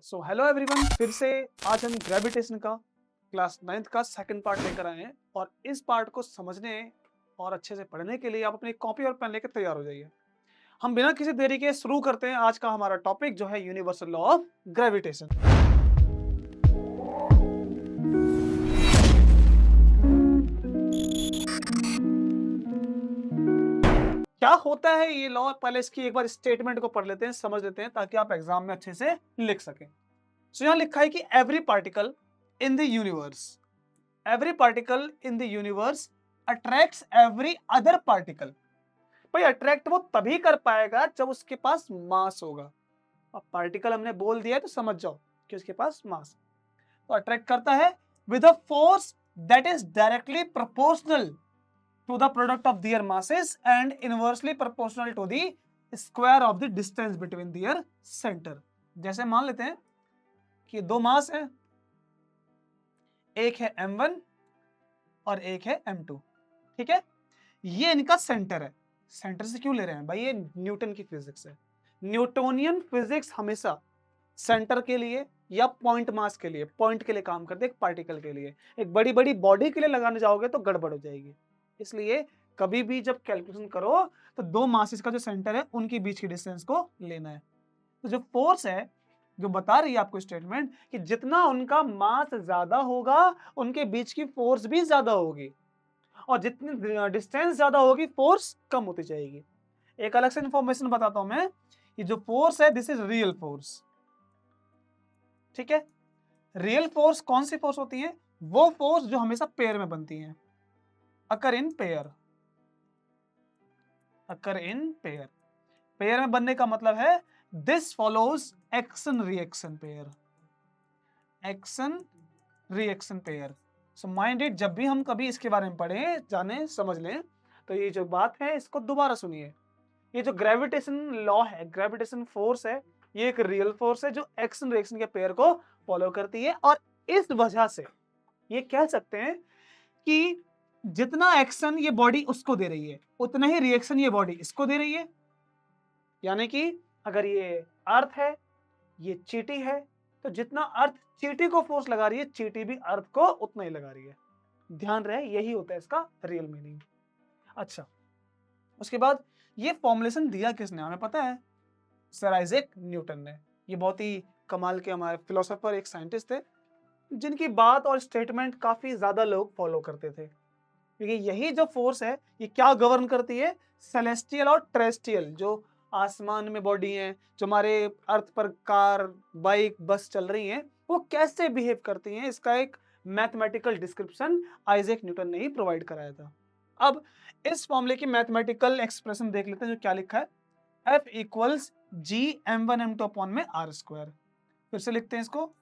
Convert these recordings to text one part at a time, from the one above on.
So hello everyone, फिर से आज हम ग्रेविटेशन का क्लास 9th का सेकंड पार्ट लेकर आए हैं और इस पार्ट को समझने और अच्छे से पढ़ने के लिए आप अपनी कॉपी और पेन लेकर तैयार हो जाइए। हम बिना किसी देरी के शुरू करते हैं आज का हमारा टॉपिक जो है यूनिवर्सल लॉ ऑफ ग्रेविटेशन। क्या होता है ये लॉ? पहले इसकी एक बार स्टेटमेंट को पढ़ लेते हैं, समझ लेते हैं ताकि आप एग्जाम में अच्छे से लिख सकें। सो यहाँ लिखा है कि every particle in the universe attracts every other particle. भाई अट्रैक्ट वो तभी कर पाएगा जब उसके पास मास होगा। अब पार्टिकल हमने बोल दिया है तो समझ जाओ कि उसके पास मास, तो अट्रैक्ट करता है with a force that is directly proportional to the product of their masses and inversely proportional to the square of the distance between their centre. जैसे मान लेते हैं कि दो मास है, एक है m1 और एक है m2। ठीक है, ये इनका सेंटर है। सेंटर से क्यों ले रहे हैं भाई? ये न्यूटन की फिजिक्स है। न्यूटोनियन फिजिक्स हमेशा सेंटर के लिए या पॉइंट मास के लिए, पॉइंट के लिए काम करते हैं, एक पार्टिकल के लिए। एक बड़ी बड़ी बॉडी के लिए लगाने जाओगे तो गड़बड़ हो जाएगी। इसलिए कभी भी जब कैलकुलेशन करो तो दो मासेस का जो सेंटर है उनके बीच की डिस्टेंस को लेना है। तो जो फोर्स है जो बता रही है आपको स्टेटमेंट कि जितना उनका मास ज्यादा होगा उनके बीच की फोर्स भी ज्यादा होगी, और जितनी डिस्टेंस ज्यादा होगी फोर्स कम होती जाएगी। एक अलग से इंफॉर्मेशन बताता हूं मैं, ये जो फोर्स है दिस इज रियल फोर्स। ठीक है, रियल फोर्स कौन सी फोर्स होती है? वो फोर्स जो हमेशा पेयर में बनती है, occur in pair. Occur in pair, pair में बनने का मतलब है this follows action reaction pair. Action reaction pair. So mind it, जब भी हम कभी इसके बारे में पढ़ें, जाने, समझ लें, तो ये जो बात है इसको दोबारा सुनिए। ये जो ग्रेविटेशन लॉ है, ग्रेविटेशन फोर्स है, ये एक रियल फोर्स है जो एक्शन रिएक्शन के पेयर को फॉलो करती है। और इस वजह से ये कह सकते हैं कि जितना एक्शन ये बॉडी उसको दे रही है उतना ही रिएक्शन ये बॉडी इसको दे रही है। यानी कि अगर ये अर्थ है, ये चींटी है, तो जितना अर्थ चींटी को फोर्स लगा रही है चींटी भी अर्थ को उतना ही लगा रही है। ध्यान रहे, यही होता है इसका रियल मीनिंग। अच्छा, उसके बाद ये फॉर्मुलेशन दिया किसने? हमें पता है, सर आइजैक न्यूटन ने। ये बहुत ही कमाल के हमारे फिलोसोफर, एक साइंटिस्ट थे जिनकी बात और स्टेटमेंट काफी ज्यादा लोग फॉलो करते थे, क्योंकि यही जो फोर्स है ये क्या गवर्न करती है? सेलेस्टियल और टेरेस्ट्रियल, जो आसमान में बॉडी है, जो हमारे अर्थ पर कार, बाइक, बस चल रही हैं, वो कैसे बिहेव करती हैं, इसका एक मैथमेटिकल डिस्क्रिप्शन आइजैक न्यूटन ने ही प्रोवाइड कराया था। अब इस फॉर्मूले की मैथमेटिकल एक्सप्रेशन देख लेते हैं जो क्या लिखा है, F इक्वल्स जी m1 m2 अपॉन में r स्क्वायर। फिर से लिखते हैं इसको,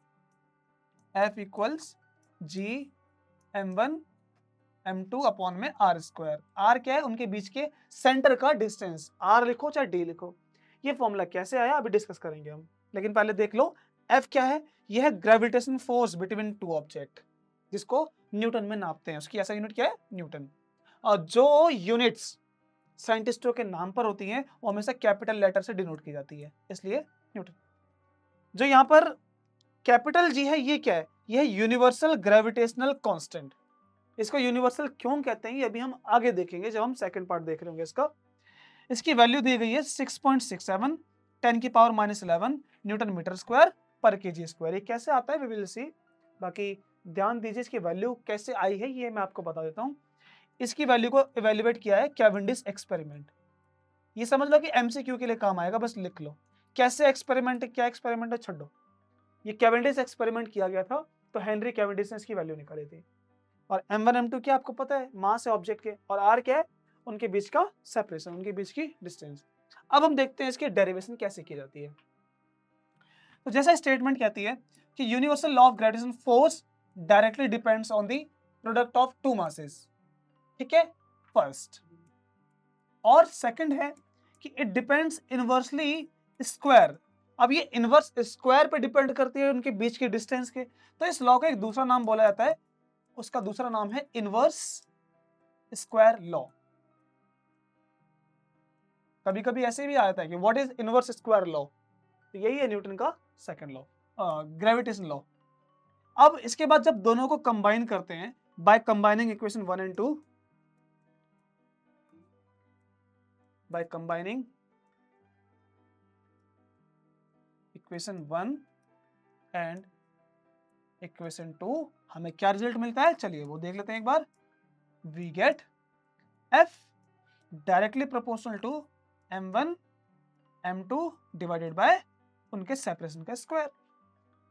F इक्वल्स जी m1 m2 अपॉन में r स्क्वायर। r क्या है? उनके बीच के सेंटर का डिस्टेंस। r लिखो चाहे d लिखो। ये फॉर्मूला कैसे आया अभी डिस्कस करेंगे हम, लेकिन पहले देख लो F क्या है। यह है gravitation force between two object, जिसको न्यूटन में नापते हैं। उसकी ऐसा यूनिट क्या है? न्यूटन। और जो यूनिट्स साइंटिस्टों के नाम पर होती हैं वो हमेशा कैपिटल लेटर से डिनोट की जाती है, इसलिए न्यूटन। जो यहाँ पर कैपिटल जी है ये क्या है? यह है यूनिवर्सल ग्रेविटेशनल कांस्टेंट। इसको यूनिवर्सल क्यों कहते हैं ये अभी हम आगे देखेंगे जब हम सेकंड पार्ट देख रहे होंगे इसका। इसकी वैल्यू दी गई है 6.67 10⁻⁻11 न्यूटन मीटर स्क्वायर पर केजी स्क्वायर। ये कैसे आता है वी विल सी। बाकी ध्यान दीजिए इसकी वैल्यू कैसे आई है ये मैं आपको बता देता हूँ। इसकी वैल्यू को इवेल्युएट किया है कैवेंडिश एक्सपेरिमेंट। ये समझ लो कि एमसीक्यू के लिए काम आएगा, बस लिख लो कैसे एक्सपेरिमेंट है, क्या एक्सपेरिमेंट है, छोड़ो। ये कैवेंडिश एक्सपेरिमेंट किया गया था, तो हेनरी कैवेंडिश ने इसकी वैल्यू निकाली थी। और m1 m2 क्या आपको पता है? मास है ऑब्जेक्ट के, और r क्या है? उनके बीच का सेपरेशन, उनके बीच की डिस्टेंस। अब हम देखते हैं इसकी डेरिवेशन कैसे की जाती है। तो जैसा स्टेटमेंट कहती है कि universal law of gravitation force directly depends on the product of two masses. ठीक है, फर्स्ट। और सेकंड है कि इट डिपेंड्स इनवर्सली स्क्वायर। अब ये इनवर्स स्क्वायर पे डिपेंड करती है उनके बीच के डिस्टेंस के, तो इस लॉ का एक दूसरा नाम बोला जाता है, उसका दूसरा नाम है इनवर्स स्क्वायर लॉ। कभी कभी ऐसे भी आता है कि what is inverse square law, तो यही है न्यूटन का सेकंड लॉ। Gravitation law. अब इसके बाद जब दोनों को कंबाइन करते हैं by combining equation 1 and 2, by combining equation 1 and equation 2, हमें क्या रिजल्ट मिलता है, चलिए वो देख लेते हैं एक बार। We get F directly proportional to m1 m2 divided by उनके सेपरेशन का स्क्वायर।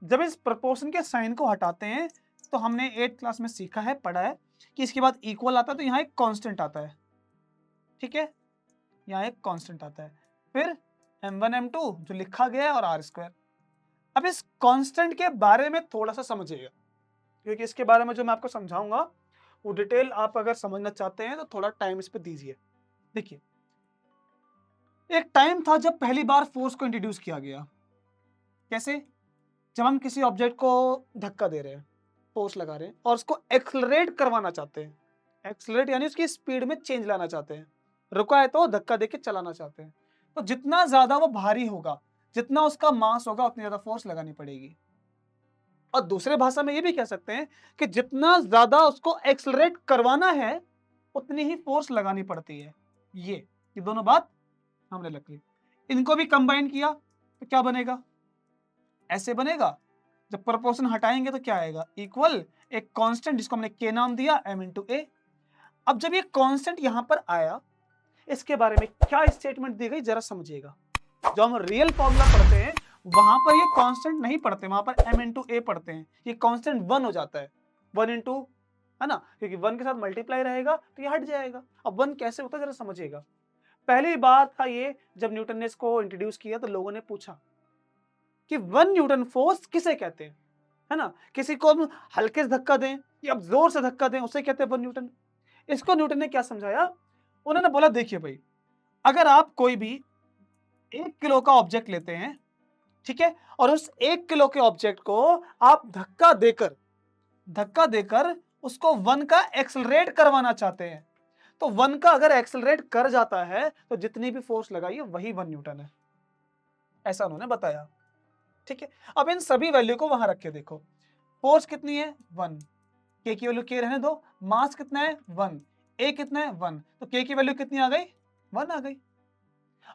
जब इस प्रोपोर्शन के साइन को हटाते हैं तो हमने 8th क्लास में सीखा है, पढ़ा है कि इसके बाद इक्वल आता है तो यहाँ एक कांस्टेंट आता है, ठीक है, यहाँ एक कांस्टेंट आता है, फिर m1 m2 जो लिखा गया है और आर स्क्वायर। अब इस कांस्टेंट के बारे में थोड़ा सा समझिएगा, क्योंकि इसके बारे में जो मैं आपको समझाऊंगा वो डिटेल आप अगर समझना चाहते हैं तो थोड़ा टाइम इस पे दीजिए। देखिए, एक टाइम था जब पहली बार फोर्स को इंट्रोड्यूस किया गया। कैसे? जब हम किसी ऑब्जेक्ट को धक्का दे रहे हैं, फोर्स लगा रहे हैं और उसको एक्सलरेट करवाना चाहते हैं, एक्सलरेट यानी उसकी स्पीड में चेंज लाना चाहते हैं, रुका है तो धक्का देके चलाना चाहते हैं, तो जितना ज्यादा वो भारी होगा, जितना उसका मास होगा, उतनी ज्यादा फोर्स लगानी पड़ेगी। और दूसरे भाषा में ये भी कह सकते हैं कि जितना ज्यादा उसको एक्सलरेट करवाना है उतनी ही फोर्स लगानी पड़ती है। ये दोनों बात हमने लग ली। इनको भी कंबाइन किया तो क्या बनेगा, ऐसे बनेगा। जब प्रोपोर्शन हटाएंगे तो क्या आएगा, इक्वल एक कांस्टेंट जिसको हमने के नाम दिया m इंटू ए। अब जब ये कांस्टेंट यहां पर आया, इसके बारे में क्या स्टेटमेंट दी गई जरा समझिएगा। जो हम रियल फॉर्मूला पढ़ते हैं वहां पर ये कांस्टेंट नहीं पढ़ते, वहां पर m इंटू ए पढ़ते हैं, ये कांस्टेंट 1 हो जाता है, 1 इंटू, है ना, क्योंकि 1 के साथ मल्टीप्लाई रहेगा तो ये हट जाएगा। अब 1 कैसे होता है जरा समझिएगा। पहली बार था ये जब न्यूटन ने इसको इंट्रोड्यूस किया तो लोगों ने पूछा कि 1 न्यूटन फोर्स किसे कहते हैं, है ना, किसी को हम हल्के से धक्का दें या जोर से धक्का दें उसे कहते हैं 1 न्यूटन। इसको न्यूटन ने क्या समझाया, उन्होंने बोला देखिए भाई, अगर आप कोई भी 1 किलो का ऑब्जेक्ट लेते हैं, ठीक है, और उस 1 किलो के ऑब्जेक्ट को आप धक्का देकर उसको 1 का एक्सलरेट करवाना चाहते हैं, तो 1 का अगर एक्सलरेट कर जाता है तो जितनी भी फोर्स लगाई है वही 1 न्यूटन है, ऐसा उन्होंने बताया। ठीक है, अब इन सभी वैल्यू को वहां रखे देखो, फोर्स कितनी है 1, के की वैल्यू के रहने दो, मास कितना है 1, ए कितना है 1, तो के की वैल्यू कितनी आ गई 1 आ गई।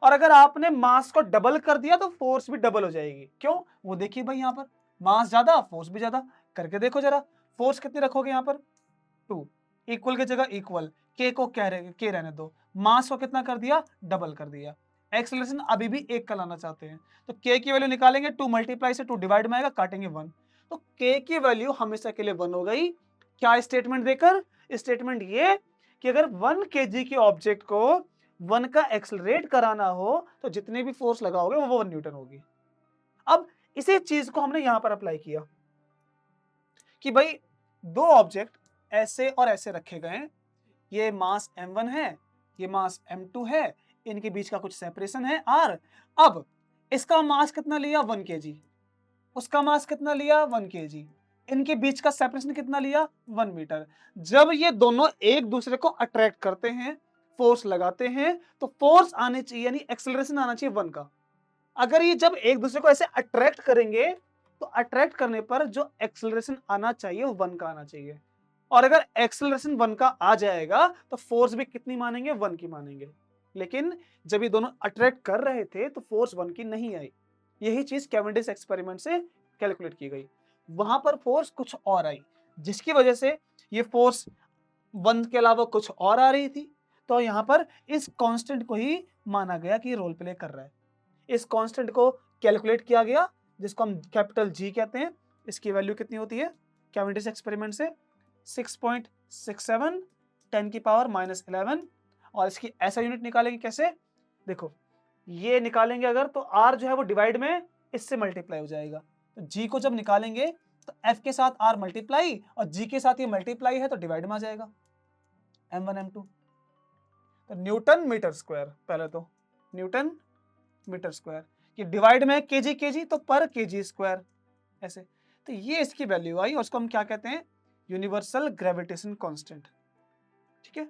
और अगर आपने मास को डबल कर दिया तो फोर्स भी डबल हो जाएगी। क्यों, वो देखिए भाई, यहाँ पर मास ज्यादा फोर्स भी ज्यादा, करके देखो जरा, फोर्स कितनी रखोगे यहाँ पर 2, इक्वल की जगह इक्वल, के को के रहने दो, मास को कितना कर दिया डबल कर दिया, एक्सेलरेशन अभी भी 1 का लाना चाहते हैं, तो के की वैल्यू निकालेंगे 2 मल्टीप्लाई से 2 डिवाइड में आएगा, काटेंगे 1, तो के की वैल्यू हमेशा के लिए 1 हो गई। क्या स्टेटमेंट देकर, स्टेटमेंट ये कि अगर 1 kg के ऑब्जेक्ट को 1 का एक्सलरेट कराना हो तो जितनी भी फोर्स लगाओगे वो 1 न्यूटन होगी। अब इसी चीज को हमने यहां पर अप्लाई किया कि भाई दो ऑब्जेक्ट ऐसे और ऐसे रखे गए हैं, ये मास m1 है, ये मास m2 है, इनके बीच का कुछ सेपरेशन है r। अब इसका मास कितना लिया 1 kg, उसका मास कितना लिया 1 kg, इनके बीच का सेपरेशन कितना लिया 1 मीटर। जब ये दोनों एक दूसरे को अट्रैक्ट करते हैं, फोर्स लगाते हैं, तो फोर्स आनी चाहिए यानी एक्सेलरेशन आना चाहिए 1 का। अगर ये जब एक दूसरे को ऐसे अट्रैक्ट करेंगे तो अट्रैक्ट करने पर जो एक्सेलरेशन आना चाहिए वो 1 का आना चाहिए, और अगर एक्सेलरेशन 1 का आ जाएगा तो फोर्स भी कितनी मानेंगे 1 की मानेंगे। लेकिन जब ये दोनों अट्रैक्ट कर रहे थे तो फोर्स 1 की नहीं आई, यही चीज कैवेंडिश एक्सपेरिमेंट से कैलकुलेट की गई, वहां पर फोर्स कुछ और आई, जिसकी वजह से ये फोर्स 1 के अलावा कुछ और आ रही थी। तो यहाँ पर इस कांस्टेंट को ही माना गया कि रोल प्ले कर रहा है। इस कांस्टेंट को कैलकुलेट किया गया जिसको हम कैपिटल जी कहते हैं। इसकी वैल्यू कितनी होती है कैवेंडिश एक्सपेरिमेंट से 6.67 10 की पावर -11, और इसकी ऐसा यूनिट निकालेंगे कैसे, देखो ये निकालेंगे अगर तो r जो है वो डिवाइड में इससे मल्टीप्लाई हो जाएगा, तो g को जब निकालेंगे तो f के साथ r मल्टीप्लाई और g के साथ ये मल्टीप्लाई है तो डिवाइड में आ जाएगा m1 m2, तो न्यूटन मीटर स्क्वायर, पहले तो न्यूटन मीटर स्क्वायर, कि डिवाइड में केजी तो पर केजी स्क्वायर ऐसे, तो ये इसकी वैल्यू आई और उसको हम क्या कहते हैं यूनिवर्सल ग्रेविटेशन कांस्टेंट। ठीक है,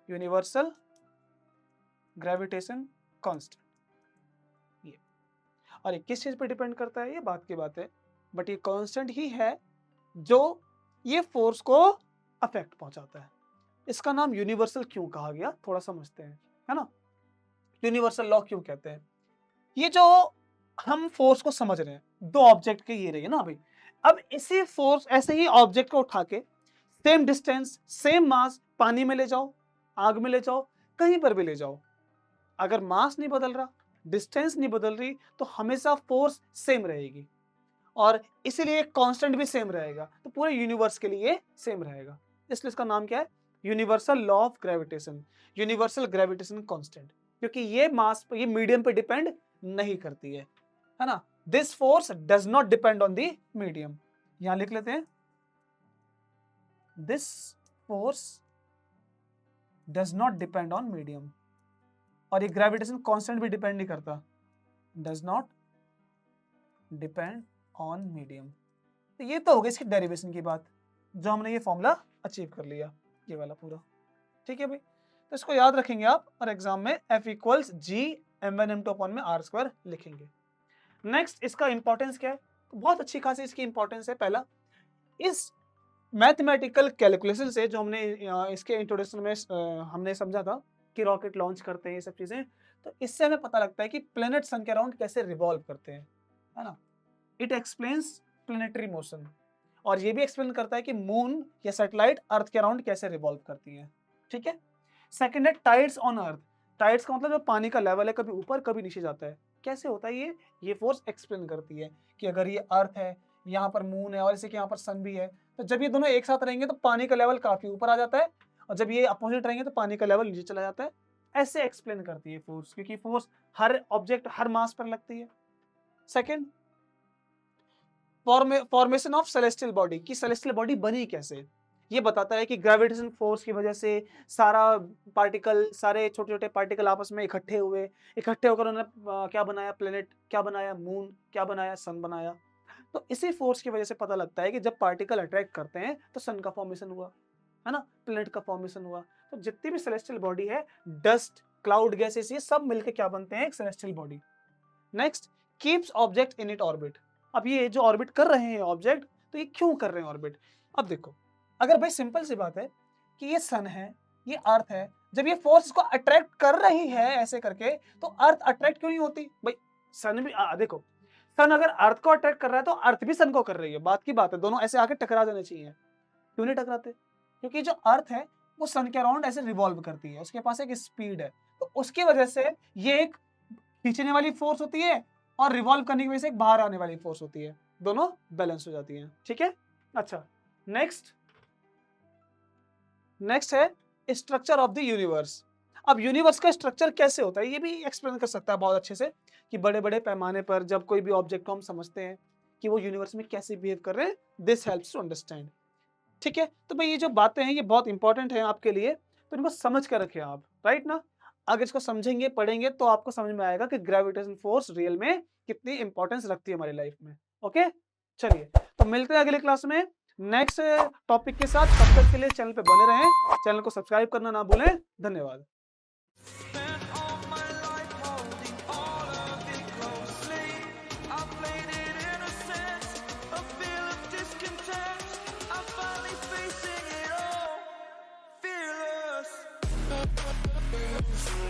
यूनिवर्सल ग्रेविटेशन कांस्टेंट ये, और ये किस चीज पे डिपेंड करता है, ये बात की बात है बट ये कांस्टेंट ही है जो ये फोर्स को अफेक्ट पहुंचाता है। इसका नाम यूनिवर्सल क्यों कहा गया, थोड़ा समझते हैं, है ना। यूनिवर्सल लॉ क्यों कहते हैं? ये जो हम फोर्स को समझ रहे हैं, दो ऑब्जेक्ट के ये रही है ना अभी, अब इसी फोर्स ऐसे ही ऑब्जेक्ट को उठा के सेम डिस्टेंस सेम मास पानी में ले जाओ, आग में ले जाओ, कहीं पर भी ले जाओ, अगर मास नहीं बदल रहा, डिस्टेंस नहीं बदल रही, तो हमेशा फोर्स सेम रहेगी और इसीलिए कांस्टेंट भी सेम रहेगा, तो पूरे यूनिवर्स के लिए सेम रहेगा। इसलिए इसका नाम क्या है? Universal law of gravitation, universal gravitation constant, क्योंकि ये मास ये मीडियम पे डिपेंड नहीं करती है ना। This force does not depend on the medium. यहां लिख लेते हैं, this force does not depend on medium. और ये ग्रेविटेशन कांस्टेंट भी डिपेंड नहीं करता, does not depend on medium. तो ये तो हो गई इसकी डेरिवेशन की बात, जो हमने ये फॉर्मूला अचीव कर लिया, ये वाला पूरा। ठीक है भाई, तो इसको याद रखेंगे आप और एग्जाम में F इक्वल्स जी m1 m2 अपॉन में r² लिखेंगे। नेक्स्ट इसका इंपॉर्टेंस क्या है? तो बहुत अच्छी खासी इसकी इंपॉर्टेंस है। पहला, इस मैथमेटिकल कैलकुलेशन से जो हमने इसके इंट्रोडक्शन में हमने समझा था कि रॉकेट लॉन्च करते हैं ये सब चीजें, तो इससे हमें पता लगता है कि प्लेनेट सन के अराउंड कैसे रिवॉल्व करते हैं, है ना। इट एक्सप्लेन्स प्लेनेटरी मोशन, और ये भी एक्सप्लेन करता है कि मून या सैटेलाइट अर्थ के अराउंड कैसे रिवॉल्व करती है। ठीक है। सेकंड है टाइड्स ऑन अर्थ। टाइड्स का मतलब जो पानी का लेवल है, कभी ऊपर कभी नीचे जाता है, कैसे होता है ये फोर्स एक्सप्लेन करती है कि अगर ये अर्थ है, यहाँ पर मून है और इसे कि यहाँ पर सन भी है, तो जब ये दोनों एक साथ रहेंगे तो पानी का लेवल काफी ऊपर आ जाता है, और जब ये अपोजिट रहेंगे तो पानी का लेवल नीचे चला जाता है। ऐसे एक्सप्लेन करती है फोर्स, क्योंकि फोर्स हर ऑब्जेक्ट हर मास पर लगती है। Second, formation of celestial body, की सेलेस्टियल बॉडी बनी कैसे, ये बताता है कि ग्रेविटेशन फोर्स की वजह से सारे छोटे छोटे पार्टिकल आपस में इकट्ठे होकर उन्होंने क्या बनाया, प्लेनेट क्या बनाया, मून क्या बनाया, सन बनाया। तो इसी फोर्स की वजह से पता लगता है कि जब पार्टिकल अट्रैक्ट करते हैं तो सन का फॉर्मेशन हुआ, है ना, प्लेनेट का फॉर्मेशन हुआ। तो जितनी भी सेलेस्टियल बॉडी है, डस्ट, क्लाउड, गैसेस, ये सब मिलकर क्या बनते हैं, एक celestial body. Next, keeps object in it orbit. अब ये जो ऑर्बिट कर रहे हैं ऑब्जेक्ट, तो ये क्यों कर रहे हैं ऑर्बिट? अब देखो, अगर भाई सिंपल सी बात है कि ये सन है, ये अर्थ है, जब ये फोर्स को अट्रैक्ट कर रही है ऐसे करके, तो अर्थ अट्रैक्ट क्यों नहीं होती भाई? सन भी देखो, सन अगर अर्थ को अट्रैक्ट कर रहा है तो अर्थ भी सन को कर रही है, बात की बात है, दोनों ऐसे आके टकरा जाने चाहिए। क्यों नहीं टकराते? क्योंकि जो अर्थ है वो सन के अराउंड ऐसे रिवॉल्व करती है, उसके पास एक स्पीड है, तो उसकी वजह से ये एक खींचने वाली फोर्स होती है और रिवॉल्व करने की वजह से एक बाहर आने वाली फोर्स होती है, दोनों बैलेंस हो जाती हैं। ठीक है। अच्छा, नेक्स्ट है स्ट्रक्चर ऑफ द यूनिवर्स। अब यूनिवर्स का स्ट्रक्चर कैसे होता है ये भी एक्सप्लेन कर सकता है बहुत अच्छे से, कि बड़े बड़े पैमाने पर जब कोई भी ऑब्जेक्ट को हम समझते हैं कि वो यूनिवर्स में कैसे बिहेव कर रहे हैं, दिस हेल्प्स टू अंडरस्टैंड। ठीक है। तो भाई ये जो बातें हैं ये बहुत इंपॉर्टेंट है आपके लिए, तो इनको समझ कर रखें आप, राइट ना। अगर इसको समझेंगे पढ़ेंगे तो आपको समझ में आएगा कि ग्रेविटेशन फोर्स रियल में कितनी इंपॉर्टेंस रखती है हमारी लाइफ में। ओके, चलिए तो मिलते हैं अगले क्लास में नेक्स्ट टॉपिक के साथ। तब तक के लिए चैनल पे बने रहें, चैनल को सब्सक्राइब करना ना भूलें। धन्यवाद। Fearless.